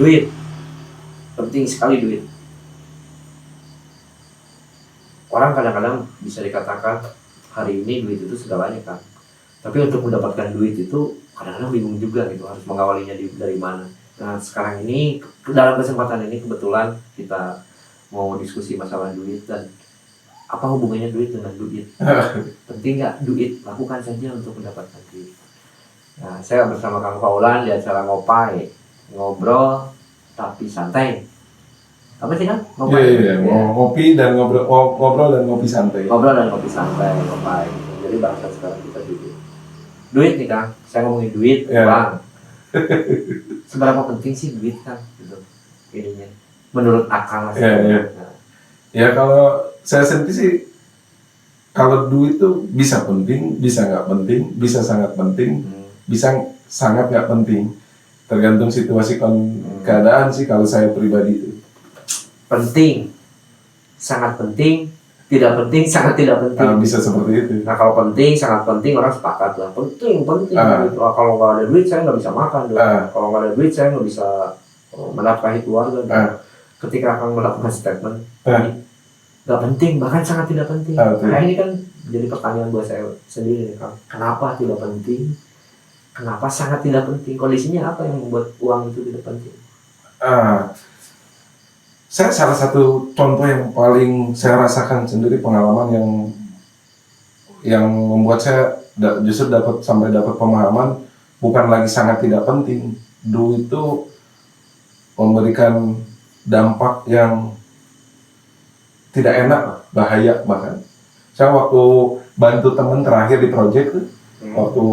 Duit, penting sekali duit. Orang kadang-kadang bisa dikatakan hari ini duit itu segalanya kan. Tapi untuk mendapatkan duit itu kadang-kadang bingung juga gitu, harus mengawalinya dari mana. Nah sekarang ini dalam kesempatan ini kebetulan kita mau diskusi masalah duit dan apa hubungannya duit dengan duit. Penting nggak duit? Lakukan saja untuk mendapatkan duit. Nah saya bersama Kang Faulan di acara Ngopai, ngobrol tapi santai. Apa sih kan? Iya. Ngopi dan ngobrol dan ngopi santai. Ngobrol dan ngopi santai, Ngopai. Jadi bahasa sekarang kita duit. Duit nih Kang, saya ngomongin duit, Bang. Seberapa penting sih duit Kang? Gitu. Ininya. Menurut akal lah. Ya kalau saya sendiri sih, kalau duit tuh bisa penting, bisa nggak penting, bisa sangat penting, bisa sangat nggak penting. Tergantung situasi keadaan sih kalau saya pribadi itu. Penting, sangat penting, tidak penting, sangat tidak penting. Bisa seperti itu. Nah kalau penting, sangat penting orang sepakat lah. Penting. Kalau nggak ada duit saya nggak bisa makan. Kalau nggak ada duit saya nggak bisa menafkahi keluarga. Ketika akan melakukan statement, nggak penting, bahkan sangat tidak penting. Nah ini kan jadi pertanyaan buat saya sendiri nih Kang. Kenapa tidak penting? Kenapa sangat tidak penting? Kondisinya apa yang membuat uang itu tidak penting? Saya salah satu contoh yang paling saya rasakan sendiri, pengalaman yang membuat saya justru sampai dapat pemahaman bukan lagi sangat tidak penting. Duit itu memberikan dampak yang tidak enak, bahaya bahkan. Saya waktu bantu teman terakhir di proyek waktu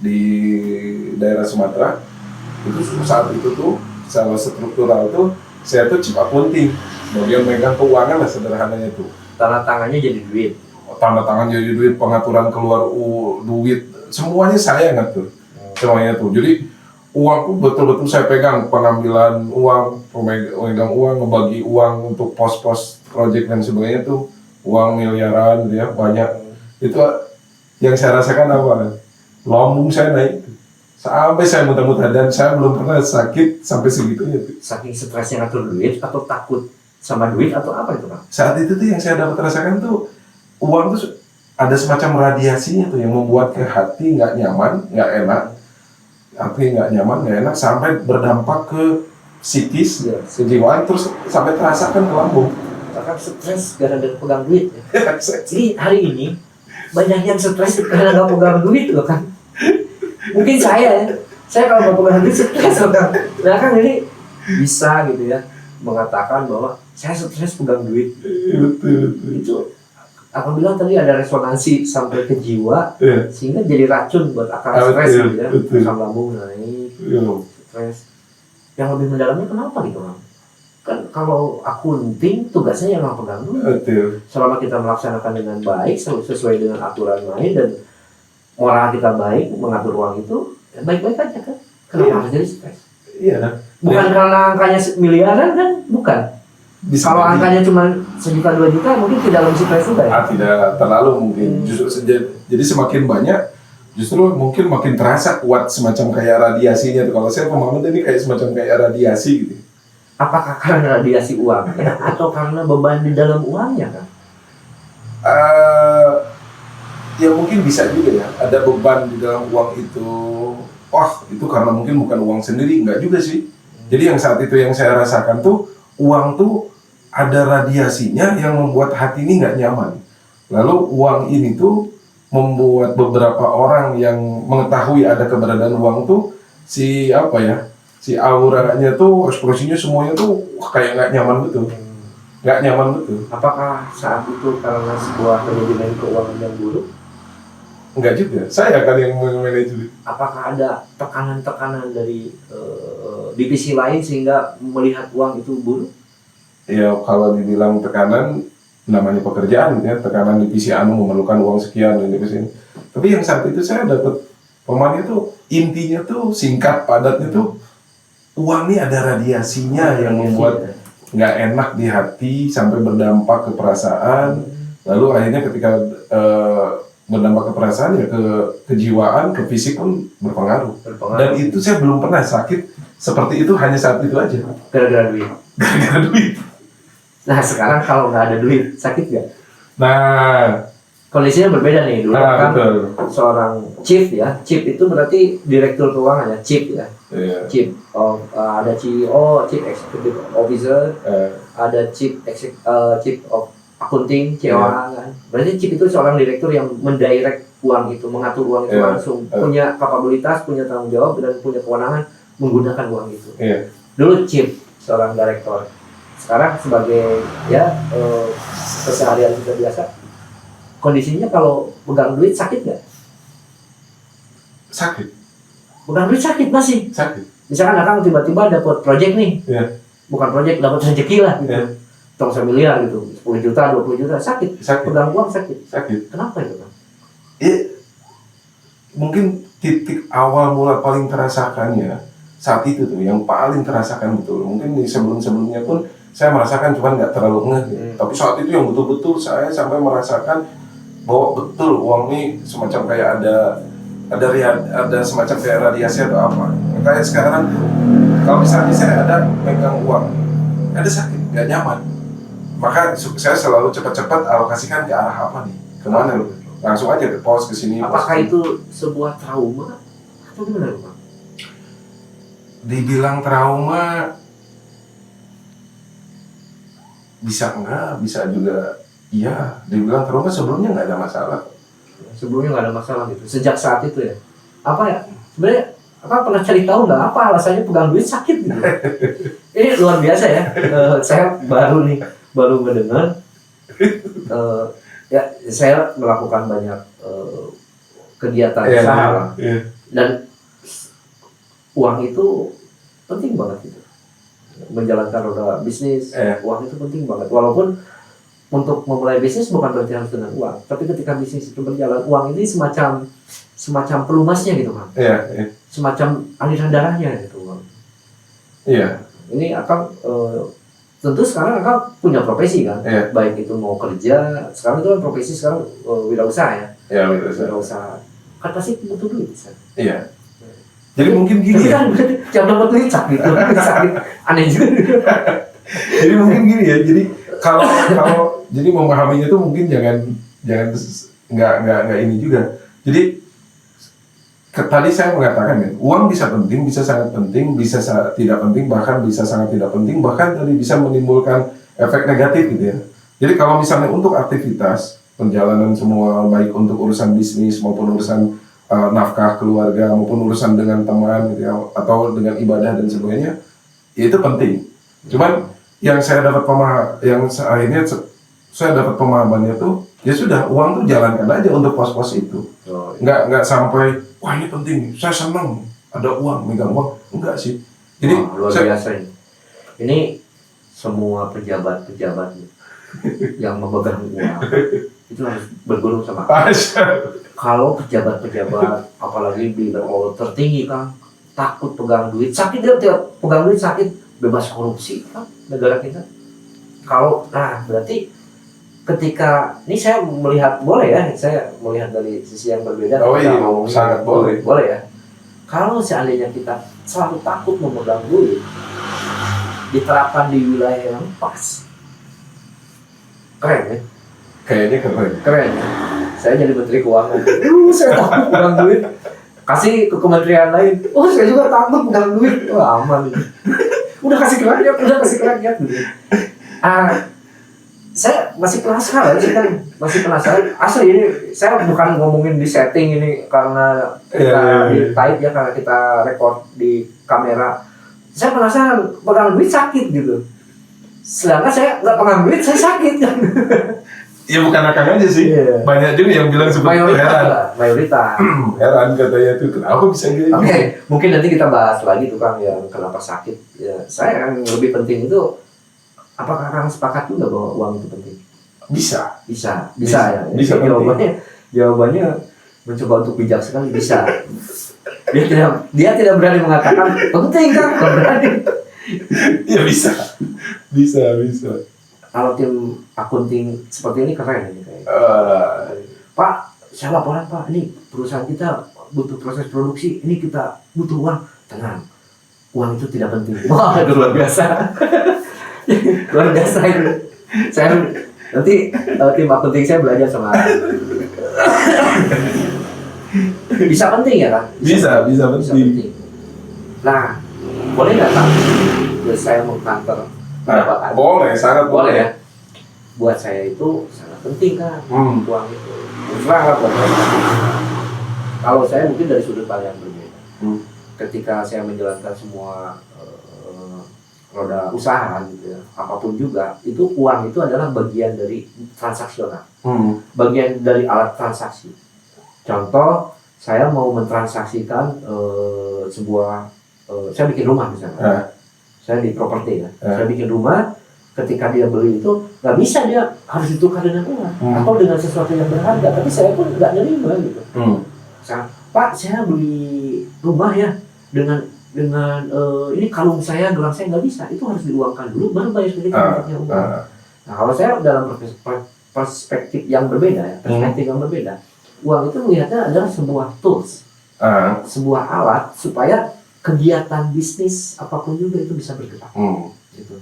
di daerah Sumatera itu, saat itu tuh secara struktural tuh saya tuh chief accounting, bagian megang keuangan lah sederhananya tuh. Tanda tangannya jadi duit. Tanda tangan jadi duit, pengaturan keluar duit, semuanya saya ngatur. Semuanya tuh. Jadi uang tuh betul-betul saya pegang, pengambilan uang, pemegang uang, ngebagi uang untuk pos-pos proyek dan sebagainya tuh, uang miliaran gitu ya, banyak. Itu yang saya rasakan apa? Lambung saya naik. Sampai saya muntah-muntah dan saya belum pernah sakit sampai segitunya tuh. Saking stresnya ngatur duit atau takut sama duit atau apa itu Bang? Saat itu tuh yang saya dapat rasakan tuh, uang tuh ada semacam radiasinya tuh yang membuat ke hati nggak nyaman, nggak enak. Hati nggak nyaman, nggak enak, sampai berdampak ke psikis, kejiwaan, terus sampai terasakan ke lambung. Bahkan stres gara-gara pegang duit. Jadi hari ini banyak yang stres karena nggak pegang duit loh kan. Mungkin saya kalau mau pegang duit stres kan. Nah kan ini bisa gitu ya mengatakan bahwa saya stres pegang duit. Itu apabila tadi ada resonansi sampai ke jiwa, sehingga jadi racun buat akal stres gitu ya. Asam lambung naik, stres. Yang lebih mendalamnya kenapa gitu Bang? Kan kalau akunting tugasnya yang pegang duit. Selama kita melaksanakan dengan baik sesuai dengan aturan main dan moral kita baik, mengatur uang itu baik-baik aja kan. Kenapa harus jadi stres? Bukan karena angkanya miliaran kan, bukan. Kalau angkanya cuma 1-2 juta mungkin tidak lebih stres juga ya? Tidak terlalu mungkin. Justru jadi semakin banyak, justru mungkin makin terasa kuat semacam kayak radiasinya. Kalau saya pemahaman ini kayak semacam kayak radiasi gitu. Apakah karena radiasi uang atau karena beban di dalam uangnya kan? Ya mungkin bisa juga ya, ada beban di dalam uang itu. Itu karena mungkin bukan uang sendiri, enggak juga sih. Jadi yang saat itu yang saya rasakan tuh, uang tuh ada radiasinya yang membuat hati ini nggak nyaman. Lalu uang ini tuh membuat beberapa orang yang mengetahui ada keberadaan uang tuh, si auranya tuh, ekspresinya semuanya tuh kayak nggak nyaman betul. Nggak nyaman betul. Apakah saat itu karena sebuah manajemen keuangan yang buruk? Enggak juga, saya kan yang manajer. Apakah ada tekanan-tekanan dari divisi lain sehingga melihat uang itu buruk? Ya kalau dibilang tekanan, namanya pekerjaan ya, tekanan divisi anu memerlukan uang sekian dan divisi ini. Tapi yang saat itu saya dapat pemahamannya tuh, intinya tuh singkat padatnya tuh, uang ini ada radiasinya yang membuat nggak enak di hati sampai berdampak ke perasaan. Lalu akhirnya ketika berdampak ke perasaan ya ke kejiwaan, ke fisik pun berpengaruh. Dan itu saya belum pernah sakit seperti itu hanya saat itu aja. Gara-gara duit. Gara-gara duit. Nah sekarang kalau nggak ada duit sakit nggak? Nah, Kondisinya berbeda nih. Dulu kan betul. seorang chief ya, chief itu berarti direktur keuangan ya, chief ya. Iya. Chief of, ada CEO, chief executive officer, ada chief of accounting, COA kan. Berarti chief itu seorang direktur yang mendirect uang itu, mengatur uang itu langsung, punya kapabilitas, punya tanggung jawab dan punya kewenangan menggunakan uang itu. Dulu chief seorang direktur. Sekarang sebagai ya keseharian kita biasa. Kondisinya kalau pegang duit sakit nggak? Sakit. Pegang duit sakit masih. Sakit. Misalkan akang tiba-tiba dapat project nih, bukan project, dapat rezeki lah gitu. Tong miliar gitu, 10 juta, 20 juta, sakit. Pegang uang sakit. Kenapa itu kan? Mungkin titik awal mula paling terasakannya saat itu tuh, yang paling terasakan betul. Mungkin di sebelum-sebelumnya pun saya merasakan, cuman nggak terlalu ngeh gitu. Tapi saat itu yang betul-betul saya sampai merasakan bahwa betul uang ini semacam kayak ada semacam kayak radiasi atau apa. Kayak sekarang kalau misalnya saya ada megang uang, ada sakit, nggak nyaman. Maka saya selalu cepat-cepat alokasikan ke arah apa nih, kemana loh, langsung aja ke pos ke sini. Apakah itu sebuah trauma atau gimana Pak? Dibilang trauma bisa enggak, bisa juga iya. Dibilang trauma sebelumnya nggak ada masalah. Sebelumnya nggak ada masalah gitu. Sejak saat itu ya. Apa ya? Sebenarnya apa pernah cari tahu nggak apa alasannya pegang duit sakit gitu? Ini luar biasa ya. Saya baru mendengar. Ya saya melakukan banyak kegiatan usaha dan uang itu penting banget gitu. Menjalankan roda bisnis, uang itu penting banget. Walaupun untuk memulai bisnis bukan berarti harus dengan uang, tapi ketika bisnis itu berjalan, uang ini semacam pelumasnya gitu kan. Semacam aliran darahnya gitu uang. Ini akan tentu sekarang Akang punya profesi kan, baik itu mau kerja, sekarang itu kan profesi sekarang wirausaha ya. Wirausaha. Kan pasti butuh duit kan. Jadi mungkin gini ya. Jam dapat duit sakit, aneh juga. Jadi mungkin gini ya. Jadi kalau jadi memahaminya tuh mungkin jangan nggak ini juga. Jadi tadi saya mengatakan kan, uang bisa penting, bisa sangat penting, bisa tidak penting, bahkan bisa sangat tidak penting, bahkan tadi bisa menimbulkan efek negatif gitu ya. Jadi kalau misalnya untuk aktivitas perjalanan semua, baik untuk urusan bisnis maupun urusan nafkah keluarga maupun urusan dengan teman gitu ya, atau dengan ibadah dan sebagainya, ya itu penting. Cuman yang saya dapat akhirnya saya dapat pemahamannya tuh, ya sudah, uang tuh jalankan aja untuk pos-pos itu. Nggak sampai wah ini penting, saya senang ada uang, megang uang, enggak sih. Jadi luar biasa ini. Ini semua pejabat yang memegang uang itu harus berguru sama kalau pejabat apalagi di level tertinggi kan takut pegang duit, sakit dia pegang duit sakit, bebas korupsi kan negara kita. Kalau berarti ketika ini saya melihat saya melihat dari sisi yang berbeda. Sangat boleh ya. Kalau seandainya kita selalu takut memegang duit, diterapkan di wilayah yang pas, keren ya. Kayaknya keren. Saya jadi menteri keuangan. Saya takut pegang duit. Kasih ke kementerian lain. Saya juga takut pegang duit. Aman. Udah kasih ke rakyat. Gitu. Saya masih penasaran. Asli ini saya bukan ngomongin di setting ini karena kita di type ya, karena kita record di kamera. Saya penasaran pegang duit sakit gitu. Sedangkan saya nggak pegang duit, saya sakit kan. Ya bukan Akang aja sih, banyak juga yang bilang seperti itu. Mayoritas. Heran katanya tuh, kenapa bisa gitu? Oke, mungkin nanti kita bahas lagi tuh Kang yang kenapa sakit. Ya, saya yang lebih penting itu, apakah Kang sepakat juga bahwa uang itu penting? Bisa ya. Bisa jawabannya mencoba untuk bijak sekali, bisa. Dia tidak berani mengatakan penting Kang, nggak berani. Ya bisa. Kalau tim akunting seperti ini keren ini kayak. Pak, saya laporan Pak, ini perusahaan kita butuh proses produksi, ini kita butuh uang. Tenang, uang itu tidak penting. Wah, itu luar biasa. Luar biasa itu. Saya nanti tim marketing saya belajar sama bisa penting ya kan? Bisa penting. Nah, boleh nggak Pak? Saya mau kantor. Boleh, sangat Boleh ya. Buat saya itu sangat penting kan, uang itu. Sangat buat saya. Kalau saya mungkin dari sudut pandang yang berbeda. Ketika saya menjalankan semua roda usaha gitu ya, apapun juga, itu uang itu adalah bagian dari transaksional, bagian dari alat transaksi. Contoh, saya mau mentransaksikan sebuah, saya bikin rumah misalnya, saya di properti ya, saya bikin rumah. Ketika dia beli itu nggak bisa dia harus ditukar dengan uang atau dengan sesuatu yang berharga, tapi saya pun nggak nerima gitu. Pak, saya beli rumah ya dengan ini kalung saya, gelang saya, nggak bisa, itu harus diuangkan dulu baru bayar sedikit uangnya uang. Nah, kalau saya dalam perspektif yang berbeda ya, uang itu melihatnya adalah sebuah tools, sebuah alat supaya kegiatan bisnis apapun juga itu bisa bergerak. Gitu.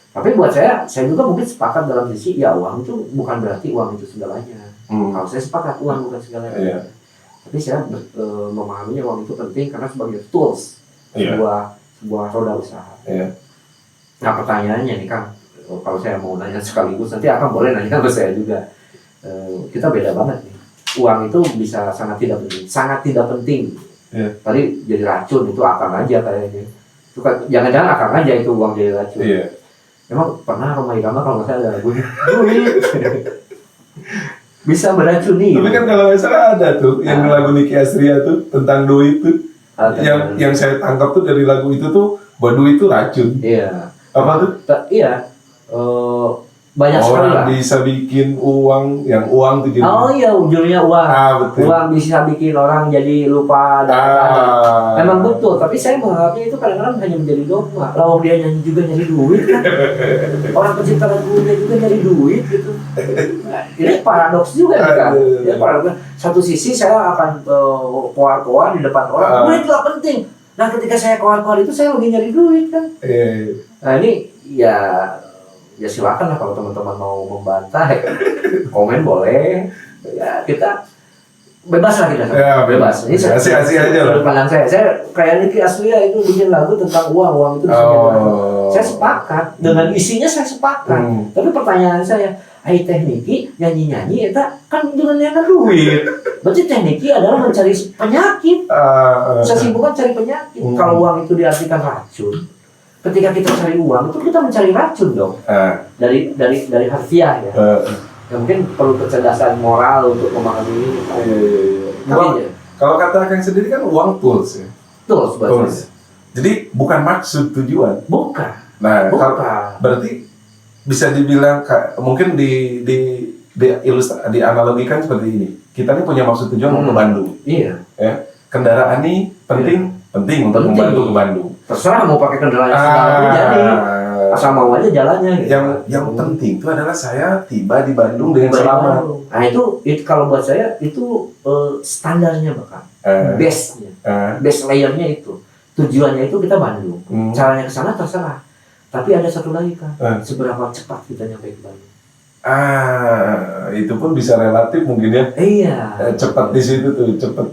Tapi buat saya juga mungkin sepakat dalam sisi ya uang itu bukan berarti uang itu segalanya. Kalau saya sepakat uang bukan segalanya. Tapi saya memahaminya uang itu penting karena sebagai tools sebuah roda usaha. Nah, pertanyaannya nih Kang, kalau saya mau nanya sekaligus nanti akan boleh nanya ke saya juga. Kita beda banget nih. Uang itu bisa sangat tidak penting. Tadi jadi racun itu akan aja kayaknya. Itu kan jangan-jangan akan aja itu uang jadi racun. Emang pernah Rhoma Irama kalau nggak salah ada lagunya duit bisa beracuni. Tapi kan kalau nggak salah ada tuh yang lagu Nicky Astria tuh tentang duit tuh. Yang saya tangkap tuh dari lagu itu tuh bahwa duit itu racun. Iya. Apa tuh? Iya. Banyak sekali lah. Orang bisa bikin uang, yang uang tuh jadi. Oh iya, ujungnya uang. Betul. Uang bisa bikin orang jadi lupa Memang betul, tapi saya menganggapnya itu kadang-kadang hanya menjadi dogma. Kalau dia nyanyi juga nyari duit kan. Orang pencipta lagunya juga nyari duit gitu. Nah, ini paradoks juga kan. Ya, paradoks. Satu sisi saya akan koar-koar di depan orang, duit itu penting. Nah, ketika saya koar-koar itu saya lagi nyari duit kan. Nah, ini ya silakan lah kalau teman-teman mau membantah, komen boleh. Ya kita bebas lah kita. Bebas. Ini asik aja lah. Pandang saya kayak Nicky Astria itu bikin lagu tentang uang itu. Saya sepakat dengan isinya, saya sepakat. Tapi pertanyaan saya, tekniki nyanyi-nyanyi itu kan dengan yang duit. Berarti tekniki adalah mencari penyakit. Saya sibukkan cari penyakit. Kalau uang itu diartikan racun, ketika kita cari uang itu kita mencari racun dong. Dari harfiah ya. Mungkin perlu kecerdasan moral untuk memahami ini. Kalau kata Kang sendiri kan uang tools ya. Tools. Jadi bukan maksud tujuan. Bukan. Nah, berarti bisa dibilang mungkin dianalogikan seperti ini. Kita ini punya maksud tujuan mau ke Bandung. Iya. Ya. Kendaraan ini penting untuk membantu ke Bandung. Terserah mau pakai kendaraan segala jadi. Asal mau aja jalannya gitu. Yang penting itu adalah saya tiba di Bandung dengan selamat. Nah itu kalau buat saya itu standarnya bahkan base-nya, base layernya itu tujuannya itu kita Bandung. Caranya ke sana terserah. Tapi ada satu lagi kan, seberapa cepat kita nyampe ke Bandung. Itu pun bisa relatif mungkin ya. Iya. Cepat di situ tuh cepat.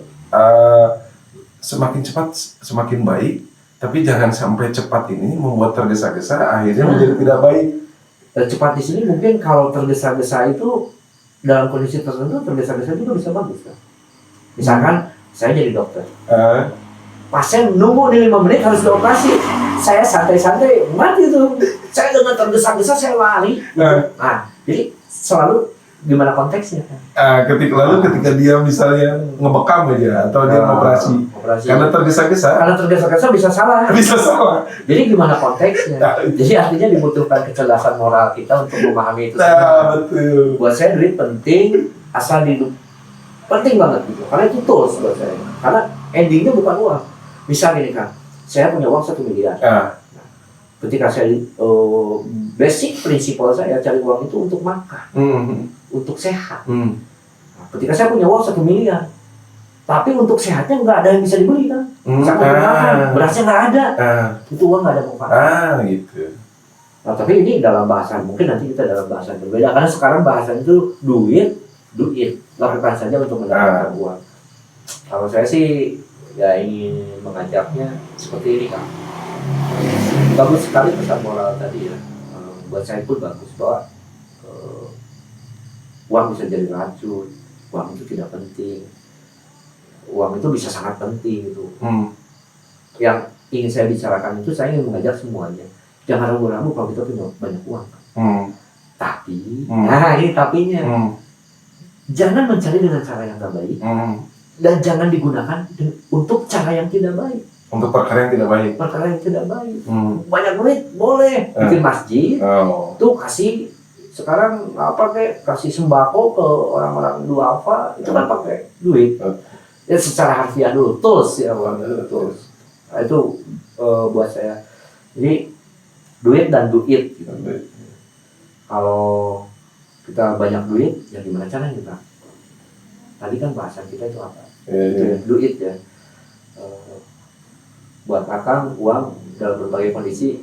Semakin cepat semakin baik. Tapi jangan sampai cepat ini membuat tergesa-gesa akhirnya menjadi tidak baik. Cepat di sini mungkin kalau tergesa-gesa itu dalam kondisi tertentu tergesa-gesa juga bisa bagus kan. Misalkan saya jadi dokter, pasien nunggu di 5 menit harus dioperasi, saya santai-santai mati tuh. Saya dengan tergesa-gesa saya lari. Nah, jadi selalu gimana konteksnya kan? Ketika dia misalnya ngebekam aja atau dia operasi. Karena tergesa-gesa bisa salah. Jadi gimana konteksnya? Jadi artinya dibutuhkan kecerdasan moral kita untuk memahami itu. Betul. Buat saya duit penting, asal hidup penting banget gitu. Karena itu tools buat saya. Karena endingnya bukan uang. Misalnya nih kan, saya punya uang 1 miliar. Ketika saya basic prinsipal saya cari uang itu untuk makan, untuk sehat. Nah, ketika saya punya uang 1 miliar, tapi untuk sehatnya nggak ada yang bisa dibeli kan, sangat makan, berasnya nggak ada, itu uang nggak ada manfaat. Gitu. Nah, tapi ini dalam bahasan, mungkin nanti kita dalam bahasan berbeda, karena sekarang bahasan itu duit, lakukan saja untuk mendapatkan uang. Kalau saya sih ya ingin mengajaknya seperti ini Kak. Bagus sekali pesan moral tadi ya. Buat saya pun bagus bahwa uang bisa jadi racun, uang itu tidak penting, uang itu bisa sangat penting gitu. Yang ingin saya bicarakan itu, saya ingin mengajak semuanya, jangan ragu-ragu kalau kita punya banyak uang. Tapi, nah ini tapinya, jangan mencari dengan cara yang tidak baik, dan jangan digunakan untuk cara yang tidak baik. Untuk perkara yang tidak baik. Perkara yang tidak baik. Banyak duit boleh bikin masjid, tuh kasih sekarang apa kayak kasih sembako ke orang-orang duafa, itu kan pakai duit. Ya secara harfiah dulu, tools ya uang itu tools. Nah, itu buat saya. Jadi duit dan duit. Gitu. Kalau kita banyak duit, ya gimana caranya kita? Tadi kan bahasan kita itu apa? Duit ya. Buat akang uang dalam berbagai kondisi,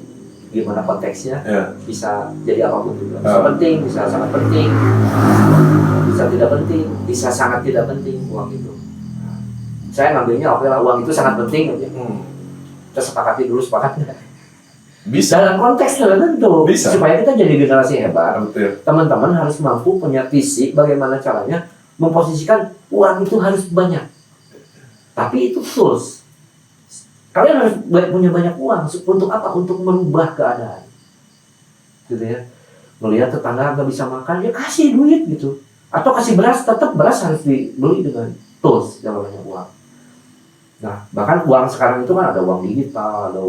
gimana konteksnya, bisa jadi apapun juga. Bisa penting, bisa sangat penting, bisa tidak penting, bisa sangat tidak penting uang itu. Saya ngambilnya oke lah, uang itu sangat penting aja. Kita sepakati dulu, sepakatnya. Bisa. Dalam konteks tertentu, supaya kita jadi generasi hebat. Teman-teman harus mampu punya visi bagaimana caranya memposisikan uang itu harus banyak. Tapi itu tools. Kalian harus punya banyak uang untuk apa? Untuk merubah keadaan. Gitu ya. Melihat tetangga nggak bisa makan, ya kasih duit gitu. Atau kasih beras, tetap beras harus dibeli dengan tools yang namanya uang. Nah, bahkan uang sekarang itu kan ada uang digital, ada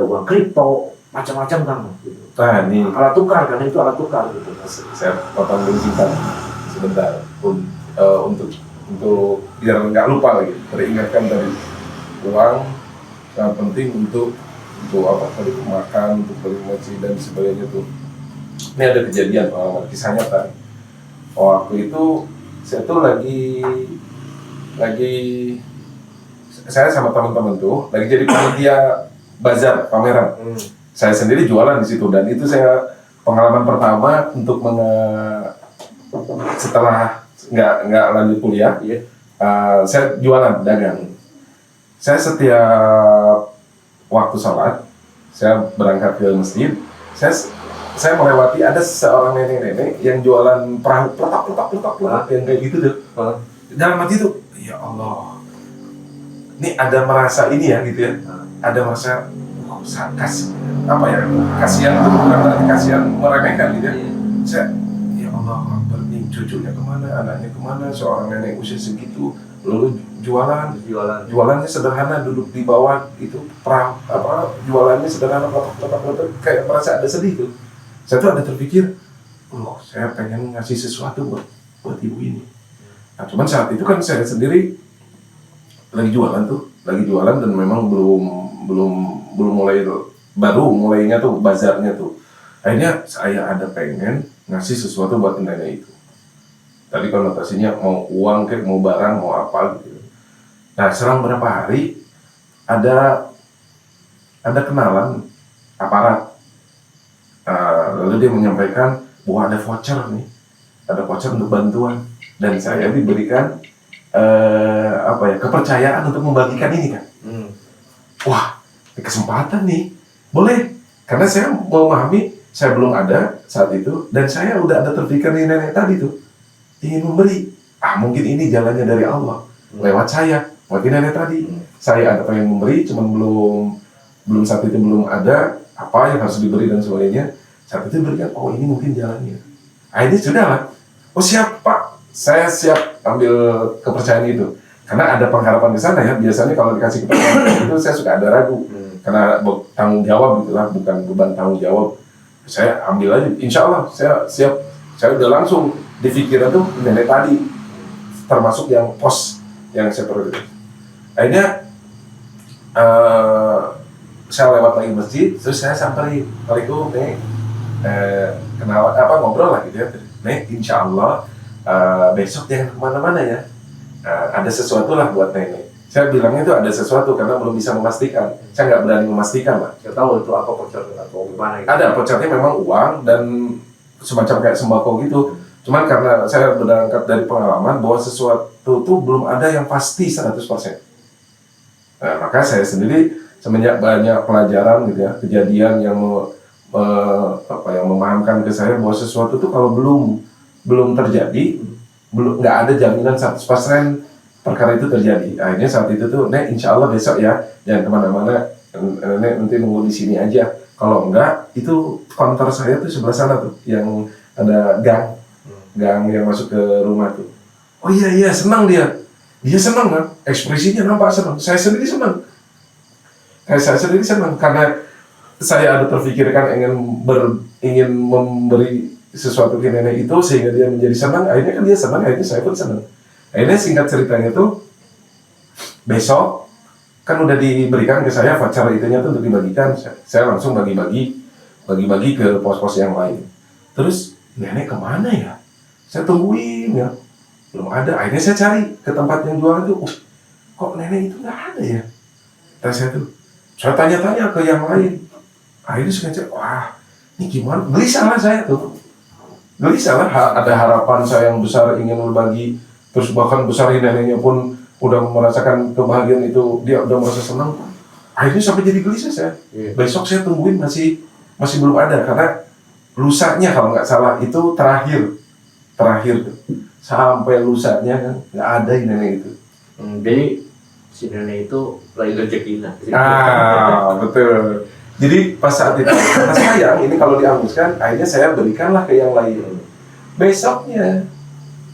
uang kripto, macam-macam kan gitu. Nah, ini alat tukar, karena itu alat tukar gitu. Saya potong dulu singkat sebentar untuk biar nggak lupa lagi, teringatkan tadi uang sangat penting untuk apa tadi, makan, untuk beli masjid dan sebagainya tuh. Ini ada kejadian kisah nyata. Waktu itu saya tuh lagi saya sama teman-teman tuh lagi jadi panitia bazar pameran. Saya sendiri jualan di situ, dan itu saya pengalaman pertama untuk setelah nggak lanjut kuliah, saya jualan dagang. Saya setiap waktu sholat, saya berangkat ke masjid, saya melewati ada seorang nenek-nenek yang jualan perahu pletak yang kayak gitu tuh. Dalam hati itu, ya Allah, ini ada merasa ini ya gitu ya, ada merasa kasihan itu bukan berarti kasihan meremehkan gitu ya. Saya, ya Allah, nih cucunya kemana, anaknya kemana, seorang nenek usia segitu, lalu jualannya sederhana, duduk di bawah itu perahu, jualannya sederhana, kayak merasa ada sedih tuh. Saya tuh ada terpikir, saya pengen ngasih sesuatu buat ibu ini. Nah, cuman saat itu kan saya sendiri lagi jualan dan memang belum mulainya tuh bazarnya tuh. Akhirnya saya ada pengen ngasih sesuatu buat nenek itu. Tadi konotasinya mau uang kayak mau barang mau apa gitu. Nah, selang berapa hari ada kenalan aparat. Lalu dia menyampaikan bahwa ada voucher untuk bantuan, dan saya diberikan kepercayaan untuk membagikan ini kan. Wah, kesempatan nih, boleh, karena saya memahami saya belum ada saat itu, dan saya udah ada terpikir nih nenek tadi tuh ingin memberi. Mungkin ini jalannya dari Allah lewat saya, mungkin nenek tadi. Saya ada pengen memberi, cuman belum saat itu belum ada apa yang harus diberi dan sebagainya. Saat itu diberikan, ini mungkin jalannya. Ini sudah lah. Siap Pak, saya siap ambil kepercayaan itu. Karena ada pengharapan di sana ya. Biasanya kalau dikasih kepercayaan itu saya suka ada ragu. Karena tanggung jawab gitu lah, bukan beban tanggung jawab. Saya ambil aja, insya Allah saya siap. Saya udah langsung di pikiran tuh nenek tadi, termasuk yang pos yang saya perlu. Akhirnya saya lewat lagi masjid, terus saya sampai, Assalamualaikum Nek, kenalan ngobrol lah gitu ya. Nek, insya Allah besok jangan kemana-mana ya. Ada sesuatu lah buat nenek. Saya bilangnya itu ada sesuatu karena belum bisa memastikan. Saya nggak berani memastikan lah. Nggak tahu itu apa bocornya atau gimana gitu. Ada bocornya memang uang dan semacam kayak sembako gitu. Cuman karena saya berangkat dari pengalaman bahwa sesuatu itu belum ada yang pasti 100%. Nah, maka saya sendiri semenjak banyak pelajaran gitu ya, kejadian yang yang memahamkan ke saya bahwa sesuatu itu kalau belum terjadi, nggak ada jaminan 100% perkara itu terjadi. Akhirnya saat itu tuh, Nek, insya Allah besok ya, jangan kemana-mana, Nek nanti nunggu di sini aja. Kalau enggak, itu kantor saya tuh sebelah sana tuh, yang ada gang yang masuk ke rumah tuh. Oh iya senang dia senang kan, ekspresinya nampak senang. Saya sendiri senang karena saya ada terfikirkan ingin memberi sesuatu ke nenek itu sehingga dia menjadi senang. Akhirnya kan dia senang, akhirnya saya pun senang. Akhirnya singkat ceritanya tuh, besok kan udah diberikan ke saya voucher itunya tuh untuk dibagikan. Saya langsung bagi-bagi ke pos-pos yang lain. Terus nenek kemana ya? Saya tungguin ya, belum ada. Akhirnya saya cari ke tempat yang jualan tuh, kok nenek itu nggak ada ya? Saya tanya-tanya ke yang lain. Akhirnya saya cek, wah ini gimana? Gelisah lah saya tuh. Gelisah lah, ada harapan saya yang besar ingin berbagi. Terus bahkan besarin neneknya pun udah merasakan kebahagiaan itu, dia udah merasa senang. Akhirnya sampai jadi gelisah saya. Besok saya tungguin masih belum ada karena lusanya kalau nggak salah itu terakhir tuh. Sampai lusanya kan nggak ada nenek itu. Jadi si nenek itu lagi rezeki lah. Betul. Jadi pas saat itu kata sayang ini kalau dihanguskan, akhirnya saya berikanlah ke yang lain. Besoknya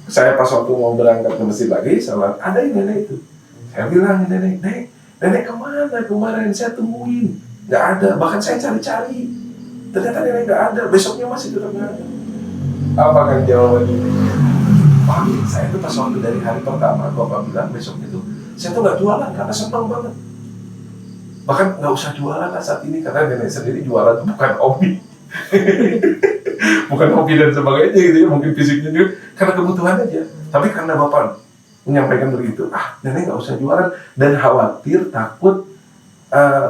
saya pas waktu mau berangkat ke masjid lagi, salat, ada nenek itu. Saya bilang, nenek kemana kemarin? Saya tungguin, nggak ada. Bahkan saya cari-cari, ternyata nenek nggak ada. Besoknya masih tetap nggak ada. Apa kan jawabannya? Wah, saya tuh pas waktu dari hari pertama, Bapak bilang besoknya tuh, saya tuh nggak jualan karena senang banget. Bahkan nggak usah jualan lah saat ini karena nenek sendiri jualan itu bukan hobi. Bukan hobi dan sebagainya gitu ya, mungkin fisiknya juga karena kebutuhan aja. Tapi karena Bapak menyampaikan begitu, nenek nggak usah jualan dan khawatir takut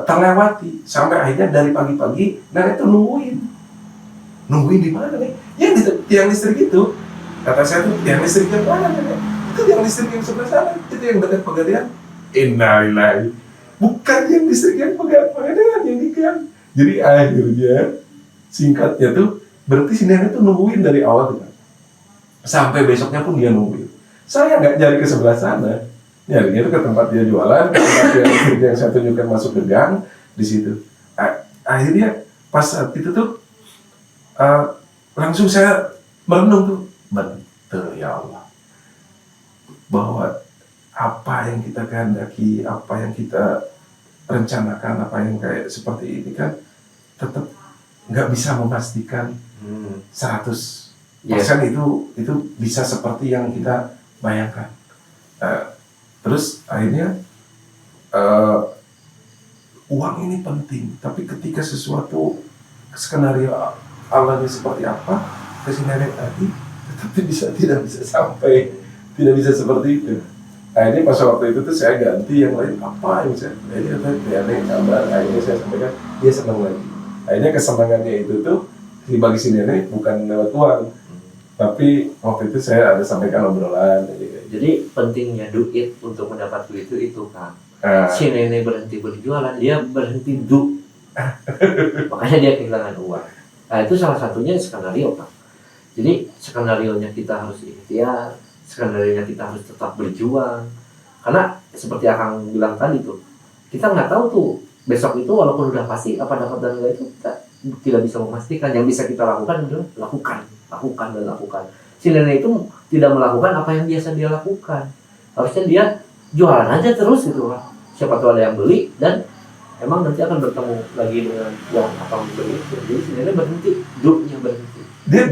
terlewati. Sampai akhirnya dari pagi-pagi nenek tuh nungguin di mana nih? Yang di tiang listrik itu. Kata saya tuh tiang listrik yang mana nenek? Itu tiang listrik yang sebelah sana, itu yang dekat Pegadaian. Innalillahi. Bukan yang listrik yang Pegadaian yang di gang. Jadi akhirnya singkatnya tuh berarti si nenek tuh nungguin dari awal tuh kan. Sampai besoknya pun dia nungguin. Saya nggak nyari ke sebelah sana, nyarinya itu ke tempat dia jualan, ke tempat yang saya tunjukkan masuk ke gang di situ. Akhirnya pas saat itu tuh langsung saya merenung tuh, betul ya Allah, bahwa apa yang kita kehendaki, apa yang kita rencanakan, apa yang kayak seperti ini kan tetap nggak bisa memastikan 100% itu bisa seperti yang kita bayangkan. Terus akhirnya uang ini penting, tapi ketika sesuatu skenario Allahnya seperti apa, ke si nenek tadi, tetapi tidak bisa sampai, tidak bisa seperti itu. Akhirnya pas waktu itu tuh saya ganti yang lain, apa yang saya, akhirnya nenek sabar, akhirnya saya sampaikan, dia senang lagi. Akhirnya kesenangannya itu tuh dibagi si nenek bukan lewat uang, tapi waktu itu saya ada sampaikan obrolan. Jadi pentingnya duit untuk mendapat duit itu kan. Si nenek berhenti berjualan, dia berhenti makanya dia kehilangan uang. Nah itu salah satunya skenario Pak. Jadi skenarionya kita harus ikhtiar, skenarionya kita harus tetap berjuang. Karena seperti Akang bilang tadi tuh, kita nggak tahu tuh besok itu walaupun udah pasti apa dapat dan enggak itu kita tidak bisa memastikan. Yang bisa kita lakukan adalah lakukan. Si nenek itu tidak melakukan apa yang biasa dia lakukan. Harusnya dia jualan aja terus gitu Pak. Siapa tahu ada yang beli dan emang nanti akan bertemu lagi dengan yang akan membeli. Jadi si nenek berhenti, berhenti. Dia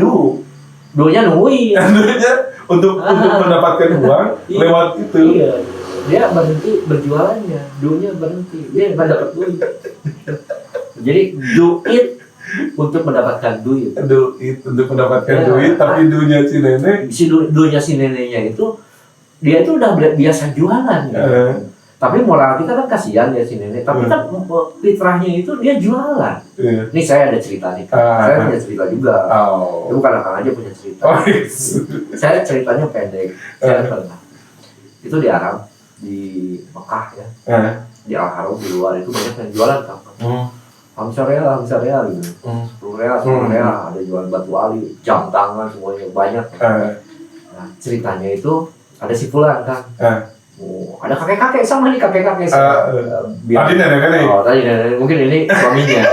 duanya nungguin. Duanya untuk mendapatkan uang lewat itu. Iya. Dia berhenti berjualannya, duitnya berhenti. Dia nggak dapat duit. Jadi duit untuk mendapatkan duit. Untuk mendapatkan Ya. duit, tapi duitnya si nenek. Duitnya si neneknya itu, dia itu udah biasa jualan. Gitu. Tapi moral kita kan kasihan ya si nenek. Tapi kan fitrahnya itu dia jualan. Ini saya ada cerita nih. Saya punya cerita juga. Itu bukan akang aja punya cerita. Saya ceritanya pendek. Saya pernah. Itu di Arab, di Mekah ya. Di Al-Haram di luar itu banyak yang jualan kan. Hamsa real gitu. 10 real, ada jual batu ali, jam tangan semuanya banyak. Nah, ceritanya itu ada si fulan kan. Ada kakek-kakek sama nih kakek-kakek. Tadi nenek. Oh, tadi nenek mungkin ini suaminya.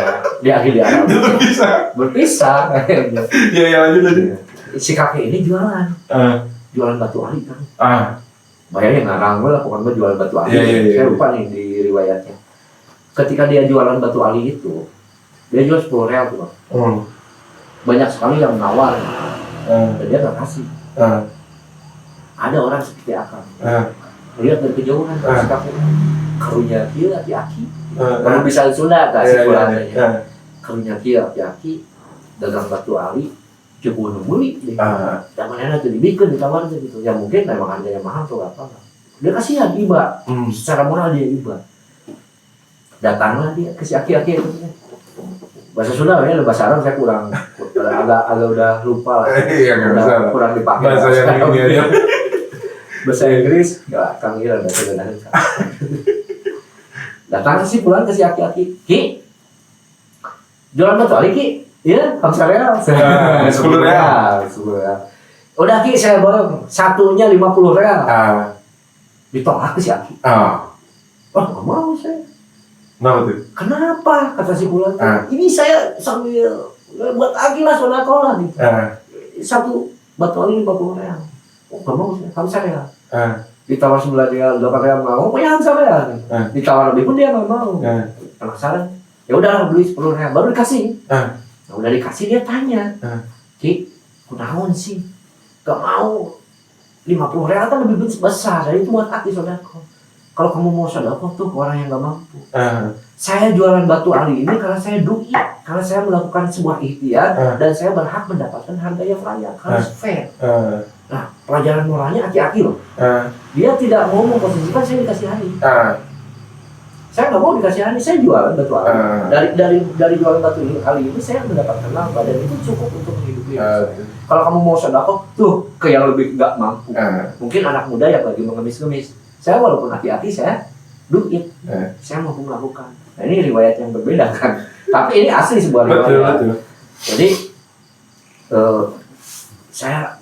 Dia akhirnya di Arab. Berpisah. Ya lanjut. Si kakek ini jualan batu ali kan. Bayarnya ngarang lah, pokoknya jualan batu ali. Saya lupa nih di riwayatnya. Ketika dia jualan batu ali itu, dia jual 10 real tuh. Banyak sekali yang nawar, dan dia nggak kasih. Ada orang seperti akang, lihat dari kejauhan, si kakek, karunya kia aki-aki. Kalau bisa Sunda kasih pulangannya. Karunya kia aki-aki, dagang batu ali, coba nemui deh. Zaman enak tuh dibikin, ditawarin gitu. Ya mungkin memang harganya mahal tuh apa. Dia kasihan iba, secara moral dia iba. Datanglah dia ke si aki-aki itu. Bahasa Sunda ya, bahasa Arab saya kurang agak udah lupa lah. Udah kurang dipakai. Bahasa yang ini aja. Bahasa Inggris enggak kangen bahasa Indonesia. Datang sih pulang ke si aki-aki. Ki. Jualan batu ali Ki. Iya, Hamsa real. 10 real. Udah Ki, saya borong satunya 50 real. Ditolak ke si aki. Nggak mau saya. Kenapa? Kata si bulan. Ini saya sambil buat lagi lah sodakoh gitu. Satu batu ali 50 real. Nggak mau saya. Hamsa real. Ditawar 9 real, 8 real mau. Pokoknya Hamsa real. Ditawar lebih pun dia nggak mau. Penasaran. Ya udah beli 10 real. Baru dikasih. Nah, udah dikasih dia tanya. Ki, kunaon sih? Gak mau 50 real kan lebih besar. Jadi itu buat hati sodakoh. Kalau kamu mau sodakoh tuh ke orang yang gak mampu. Saya jualan batu ali ini karena saya duit, karena saya melakukan sebuah ikhtiar dan saya berhak mendapatkan harga yang layak, harus fair. Nah, pelajaran moralnya aki-aki loh. Dia tidak mau memposisikan saya dikasihani. Saya nggak mau dikasihani, saya jualan batu ali. Dari jualan batu ali ini saya mendapatkan laba dan itu cukup untuk menghidupi saya. Kalau kamu mau sodakoh tuh ke yang lebih nggak mampu. Mungkin anak muda yang lagi mengemis-ngemis. Saya walaupun hati-hati saya duit, saya mampu melakukan. Nah ini riwayat yang berbeda kan. Tapi ini asli sebuah riwayat. Betul. Jadi saya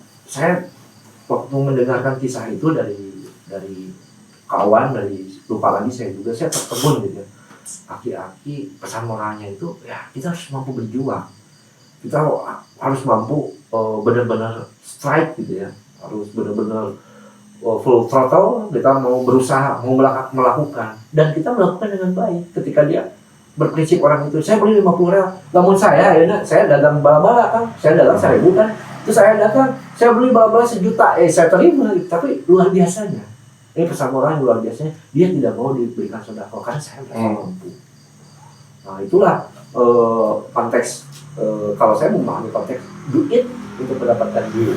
waktu mendengarkan kisah itu dari kawan, dari lupa lagi saya tertegun gitu. Aki-aki pesan moralnya itu ya kita harus mampu berjuang. Kita harus mampu benar-benar strike gitu ya. Harus benar-benar full throttle, kita mau berusaha, mau melakukan dan kita melakukan dengan baik. Ketika dia berprinsip orang itu, saya beli 50 real, namun saya dagang bala-bala kan, saya dagang 1.000 kan, terus saya datang, saya beli bala-bala 1 juta, saya terima, tapi luar biasanya, ini pesan orang luar biasanya, dia tidak mau diberikan sedekah karena saya merasa mampu. Nah itulah konteks, kalau saya memahami konteks duit untuk mendapatkan duit.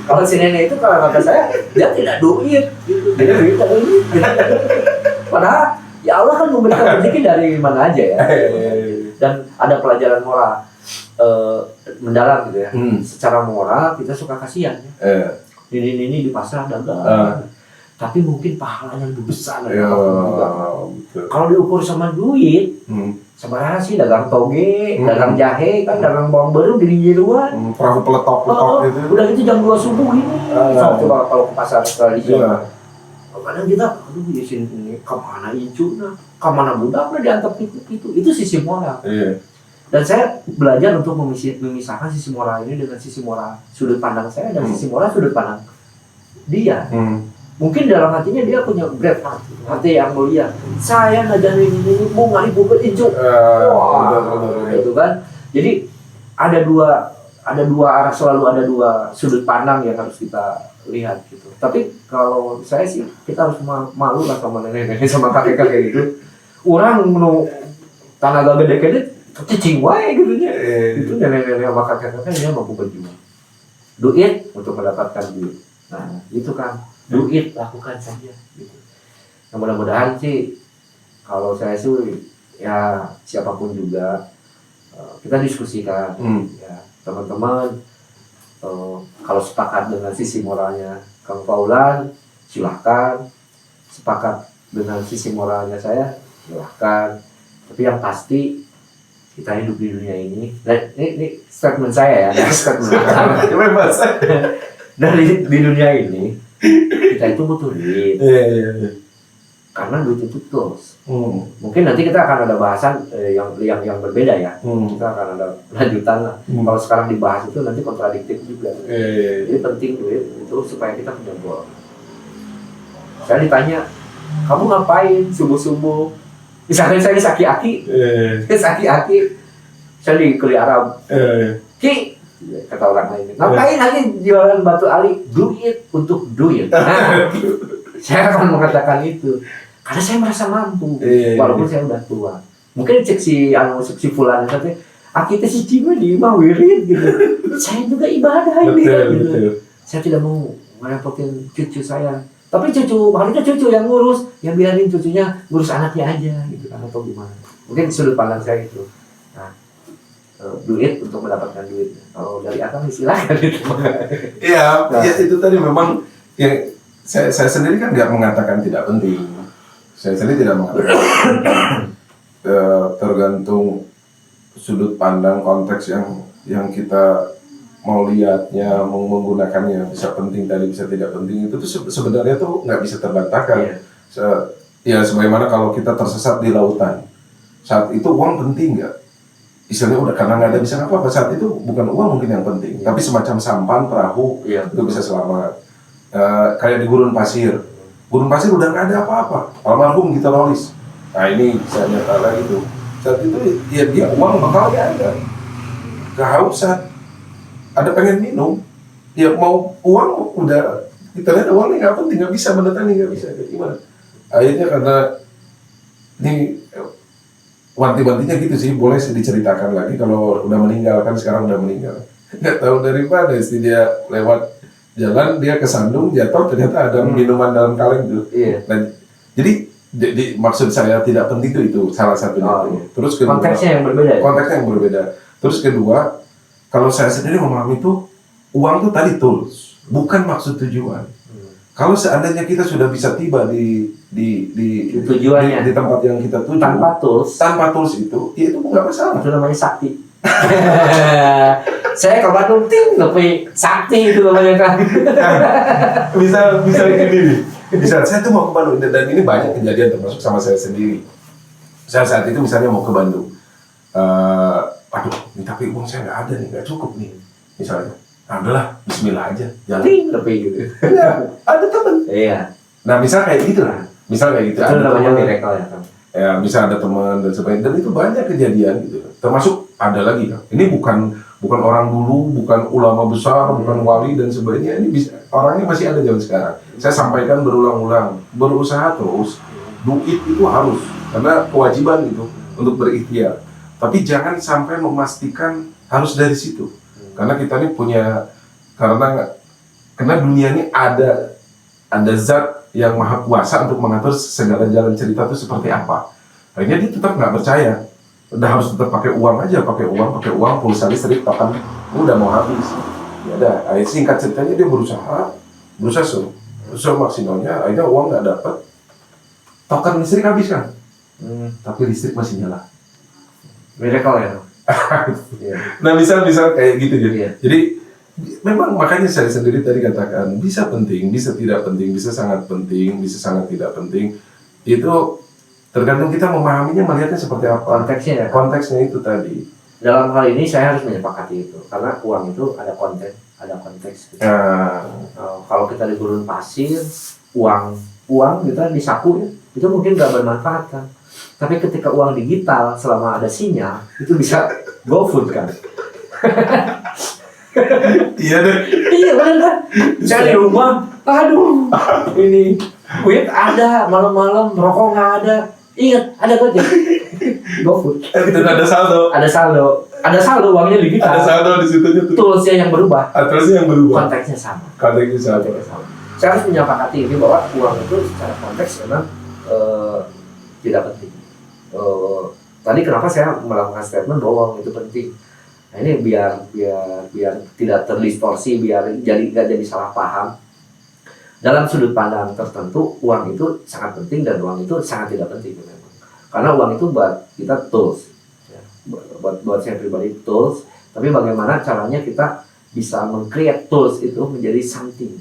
Kalau si nenek itu kalau kata saya dia tidak duit, dia duit. Padahal ya Allah kan memberikan rezeki dari mana aja ya. Dan ada pelajaran moral mendalam gitu ya. Secara moral kita suka kasihan ya. Ini di pasar dagang. Tapi mungkin pahalanya lebih besar dari kalau diukur sama duit. Sebenarnya sih dagang toge, dagang jahe, kan dagang bawang baru di jeruan. Perahu peletok gitu. Udah gitu jam 2 subuh ini. Coba kalau ke pasar tradisional. Kadang kita, aduh di sini kemana incuna, kemana budak udah diantar itu. Itu sisi moral. Dan saya belajar untuk memisahkan sisi moral ini dengan sisi moral sudut pandang saya dan sisi moral sudut pandang dia. Mungkin dalam hatinya dia punya great hati yang mulia. Saya ngajarin ini mau ngasih bubur hijau. Itu kan. Jadi ada dua arah, selalu ada dua sudut pandang yang harus kita lihat gitu. Tapi kalau saya sih kita harus malu lah sama nenek-nenek sama kakek-kakek gitu. Orang mau tanaga gede-gede cicing wae gitu nya. Itu nenek-nenek sama kakek-kakeknya mampu berjuang. Duit untuk mendapatkan duit. Nah, itu kan duit lakukan saja gitu. Nah, mudah-mudahan sih kalau saya sih ya siapapun juga kita diskusikan ya teman-teman kalau sepakat dengan sisi moralnya Kang Faulan silahkan, sepakat dengan sisi moralnya saya silahkan, tapi yang pasti kita hidup di dunia ini dan ini statement saya ya statement dari di dunia ini kita itu butuh duit karena duit itu tools. Mungkin nanti kita akan ada bahasan yang berbeda ya. Kita akan ada lanjutan lah. Kalau sekarang dibahas itu nanti kontradiktif juga. Jadi penting duit itu supaya kita punya goal. Saya ditanya, kamu ngapain subuh-subuh? Misalnya saya di Saki-Aki, saya di Keli Arab. Ki, kata orang lain, ngapain aja jualan batu ali? Duit untuk duit. Nah, saya akan mengatakan itu karena saya merasa mampu walaupun saya udah tua. Mungkin cek si fulan katanya aki teh si cima di mah wirid gitu. Saya juga ibadah ini gitu. Saya tidak mau merepotin cucu saya, tapi harusnya cucu yang ngurus, yang biarin cucunya ngurus anaknya aja gitu kan, atau gimana. Mungkin sudut pandang saya itu. Nah, duit untuk mendapatkan duit. Kalau dari Akang silakan gitu. Iya, ya, itu tadi memang ya, saya sendiri kan nggak mengatakan tidak penting. Saya sendiri tidak mengatakan tergantung sudut pandang konteks yang kita mau lihatnya, mau menggunakannya, bisa penting tadi, bisa tidak penting, itu tuh sebenarnya tuh nggak bisa terbantahkan. Ya sebagaimana kalau kita tersesat di lautan, saat itu uang penting nggak? Istilahnya udah karena nggak ada bisa apa-apa, saat itu bukan uang mungkin yang penting, tapi semacam sampan, perahu, itu bisa selamat. Kayak di gurun pasir udah nggak ada apa-apa, almarhum Gita Lolis. Nah ini saya nyata lagi tuh, saat itu ya dia uang bakal ya ada, kehausan, ada pengen minum, ya mau uang udah kita lihat uangnya nggak penting, nggak bisa mendatangi, nggak bisa, gimana? Akhirnya karena ini wanti-wantinya gitu sih, boleh diceritakan lagi kalau udah meninggal, kan sekarang udah meninggal, nggak tahu dari mana sih dia lewat jalan, dia kesandung, jatuh, ternyata ada minuman dalam kaleng tuh. Dan jadi maksud saya tidak penting itu salah satunya. Terus kedua, konteksnya yang berbeda. Terus kedua, kalau saya sendiri memahami itu uang itu tadi tools, bukan maksud tujuan. Kalau seandainya kita sudah bisa tiba di tujuannya, di tempat yang kita tuju tanpa tools itu, ya itu nggak masalah. Itu namanya sakti. Saya ke Bandung tapi sakti itu namanya kan. Bisa gini. Bisa saya tuh mau ke Bandung dan ini banyak kejadian termasuk sama saya sendiri. Saya saat itu misalnya mau ke Bandung, aduh, tapi uang saya nggak ada nih, nggak cukup nih, misalnya. Adalah Bismillah aja, jalan. Tapi gitu. Ya, ada teman. Iya. Nah, misal kayak gitu lah. Misal kayak gitu. Itu namanya miracle ya kan. Ya, misal ada teman dan sebagainya. Dan itu banyak kejadian gitu. Termasuk ada lagi kan. Ini bukan orang dulu, bukan ulama besar, bukan wali dan sebagainya. Ini orangnya masih ada zaman sekarang. Saya sampaikan berulang-ulang, berusaha terus. Duit itu harus, karena kewajiban itu untuk berikhtiar. Tapi jangan sampai memastikan harus dari situ. Karena kita ini punya, karena dunia ini ada zat yang maha kuasa untuk mengatur segala jalan cerita itu seperti apa. Akhirnya dia tetap nggak percaya, udah harus tetap pakai uang aja, pakai uang, pulsa listrik, token, udah mau habis. Ya udah, singkat ceritanya dia berusaha maksimalnya, akhirnya uang nggak dapat, token listrik habis kan, tapi listrik masih nyala. Miracle ya. Nah misal kayak gitu ya. Jadi memang makanya saya sendiri tadi katakan bisa penting, bisa tidak penting, bisa sangat penting, bisa sangat tidak penting. Itu tergantung kita memahaminya, melihatnya seperti apa. Konteksnya itu tadi. Dalam hal ini saya harus menyepakati itu, karena uang itu ada konteks. Gitu. Kalau kita di gurun pasir, uang kita di saku ya, itu mungkin nggak bermanfaat kan. Tapi ketika uang digital, selama ada sinyal, itu bisa GoFood kan. Iya deh. Iya benar kan. Saya di rumah, aduh, ini duit ada, malam-malam rokok nggak ada, Ingat, ada Gojek. GoFood. Dan Ada saldo uangnya digital. Ada saldo di situ tuh. Toolsnya yang berubah. Toolsnya yang berubah. Konteksnya sama. Konteksnya sama. Saya harus menyepakati ini bahwa uang itu secara konteks memang tidak penting. Tadi kenapa saya melakukan statement bahwa uang itu penting? Nah ini biar tidak terdistorsi, biar nggak jadi salah paham. Dalam sudut pandang tertentu, uang itu sangat penting dan uang itu sangat tidak penting memang. Karena uang itu buat kita tools, ya. buat saya pribadi tools. Tapi bagaimana caranya kita bisa meng-create tools itu menjadi something.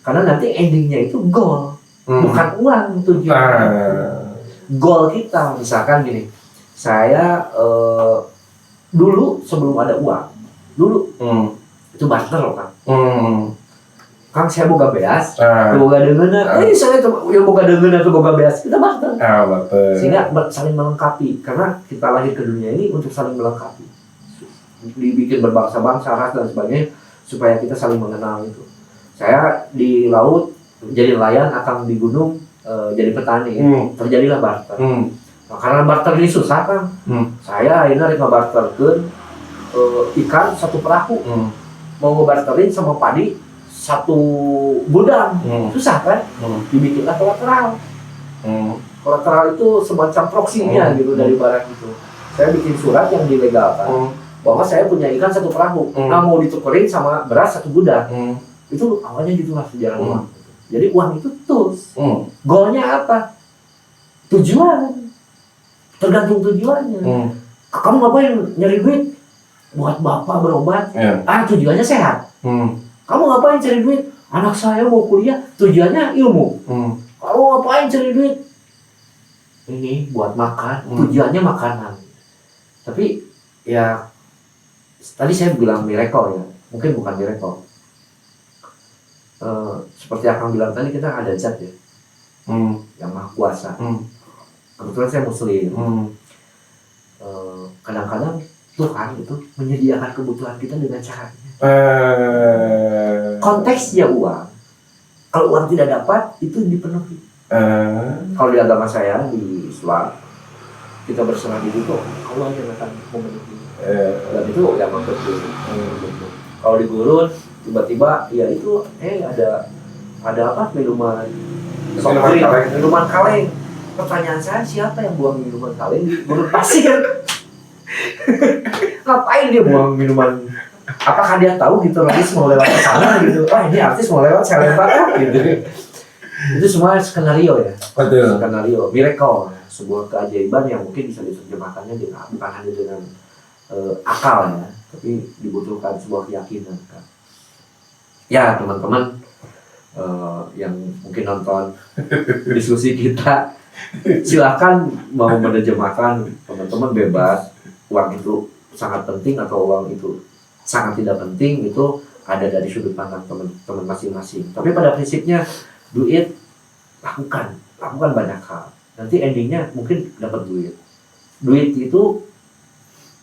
Karena nanti endingnya itu goal, bukan uang tujuannya. Goal kita misalkan gini, saya dulu sebelum ada uang, itu barter loh kan. Kang saya boga beas, boga dengeuna, saya yang boga dengeuna atau boga beas, kita barter. Sehingga saling melengkapi, karena kita lahir ke dunia ini untuk saling melengkapi. Dibikin berbangsa-bangsa, ras dan sebagainya, supaya kita saling mengenal itu. Saya di laut jadi nelayan, akan di gunung jadi petani, terjadilah barter. Nah, karena barter ini susah kan, saya akhirnya rek ngebarterkeun ikan satu perahu, mau ngebarterin sama padi satu gudang, susah kan? Dibikinlah kolateral. Kolateral itu semacam proksinya gitu dari barang itu. Saya bikin surat yang dilegalkan bahwa saya punya ikan satu perahu, mau ditukerin sama beras satu gudang. Itu awalnya gitulah sejarah uang. Jadi uang itu tools. Goalnya apa? Tujuan. Tergantung tujuannya. Kamu ngapain nyari duit? Buat bapak berobat. Tujuannya sehat. Kamu ngapain cari duit? Anak saya mau kuliah, tujuannya ilmu. Kamu ngapain cari duit? Ini buat makan, tujuannya makanan. Tapi ya tadi saya bilang miracle ya, mungkin bukan miracle. Seperti Akang bilang tadi, kita ada zat ya, yang maha kuasa. Kebetulan saya muslim. Kadang-kadang Tuhan itu menyediakan kebutuhan kita dengan caranya. Konteksnya uang. Kalau uang tidak dapat, itu dipenuhi. Kalau di agama saya, di Islam, kita berserah diri kok, Allah yang akan memenuhi. Dan itu yang betul. Kalau di gurun, tiba-tiba ya itu ada apa, minuman kaleng. Pertanyaan saya, siapa yang buang minuman kaleng di gurun pasir? Ngapain dia buang minuman? Apakah dia tahu gitu artis mau lewat ke sana gitu? Ini artis mau lewat, saya lewat gitu. Itu semua skenario ya. Betul. Skenario, miracle, sebuah keajaiban yang mungkin bisa diterjemahkannya bukan hanya dengan akal ya, tapi dibutuhkan sebuah keyakinan kan. Ya teman-teman yang mungkin nonton diskusi kita, silakan mau menerjemahkan, teman-teman bebas. Uang itu sangat penting atau uang itu sangat tidak penting, itu ada dari sudut pandang teman-teman masing-masing. Tapi pada prinsipnya duit lakukan banyak hal. Nanti endingnya mungkin dapat duit. Duit itu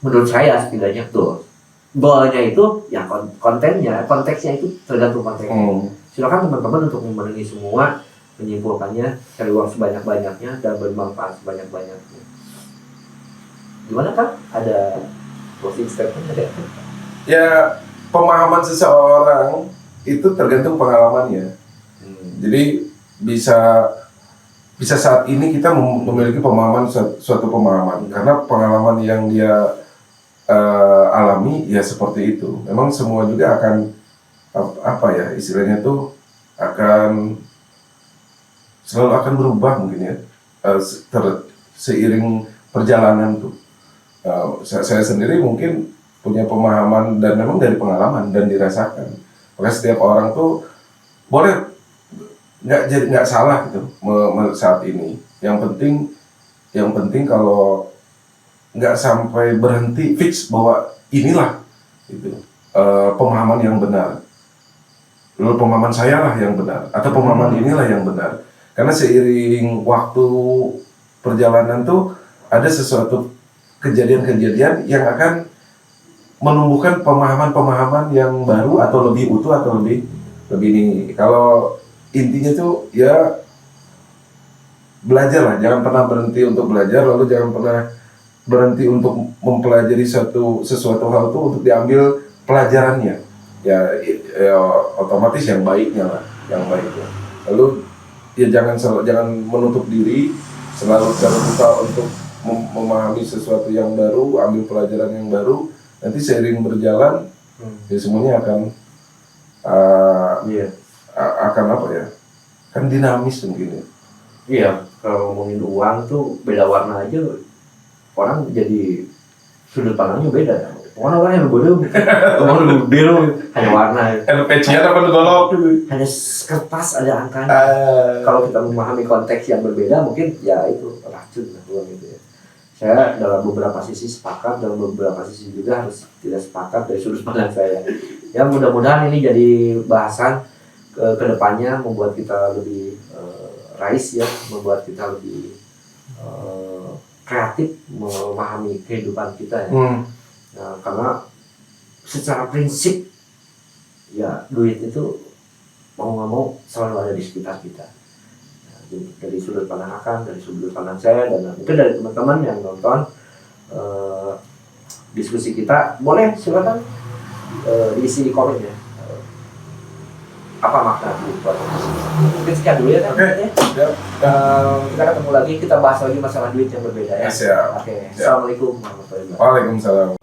menurut saya setidaknya tuh goalnya itu ya konteksnya itu tergantung konteksnya. Silakan teman-teman untuk memenuhi semua, menyimpulkannya, cari uang sebanyak-banyaknya dan bermanfaat sebanyak-banyaknya. Gimana Kak? Ada closing statement ada? Ya, pemahaman seseorang itu tergantung pengalamannya. Jadi bisa saat ini kita memiliki pemahaman, suatu pemahaman, karena pengalaman yang dia alami ya seperti itu. Memang semua juga akan istilahnya tuh selalu akan berubah mungkin ya, seiring perjalanan tuh. Saya sendiri mungkin punya pemahaman dan memang dari pengalaman dan dirasakan. Maka setiap orang tuh boleh nggak salah gitu saat ini. Yang penting kalau nggak sampai berhenti fix bahwa inilah itu pemahaman yang benar. Lalu pemahaman saya lah yang benar atau pemahaman inilah yang benar. Karena seiring waktu perjalanan tuh ada sesuatu kejadian-kejadian yang akan menumbuhkan pemahaman-pemahaman yang baru atau lebih utuh atau lebih ini. Kalau intinya tuh ya belajar lah, jangan pernah berhenti untuk belajar, lalu jangan pernah berhenti untuk mempelajari sesuatu hal itu untuk diambil pelajarannya. Ya, otomatis yang baiknya lah, yang baiknya. Lalu ya jangan menutup diri, selalu terbuka untuk memahami sesuatu yang baru, ambil pelajaran yang baru. Nanti seiring berjalan, ya semuanya akan akan apa ya? Kan dinamis mungkin ya. Iya, kalau ngomongin uang tuh beda warna aja, orang jadi sudut pandangnya beda. Orang-orang yang bodoh, orang biru, hanya warna. LPC apa golok? Hanya kertas ada angkanya. Kalau kita memahami konteks yang berbeda, mungkin ya itu racun lah uang itu ya. Saya dalam beberapa sisi sepakat, dalam beberapa sisi juga harus tidak sepakat dari sudut pandang saya. Ya mudah-mudahan ini jadi bahasan ke depannya, membuat kita lebih rais ya, membuat kita lebih kreatif memahami kehidupan kita ya. Nah, karena secara prinsip ya duit itu mau nggak mau selalu ada di sekitar kita. Nah, dari sudut pandang Akan, dari sudut pandang saya, dan mungkin dari teman-teman yang nonton diskusi kita, boleh silakan diisi di komen ya. Apa makna duit buat kita? Mungkin sekian dulu ya kan? Kita ketemu lagi, kita bahas lagi masalah duit yang berbeda ya. Siap. Oke. Assalamualaikum warahmatullahi wabarakatuh. Waalaikumsalam.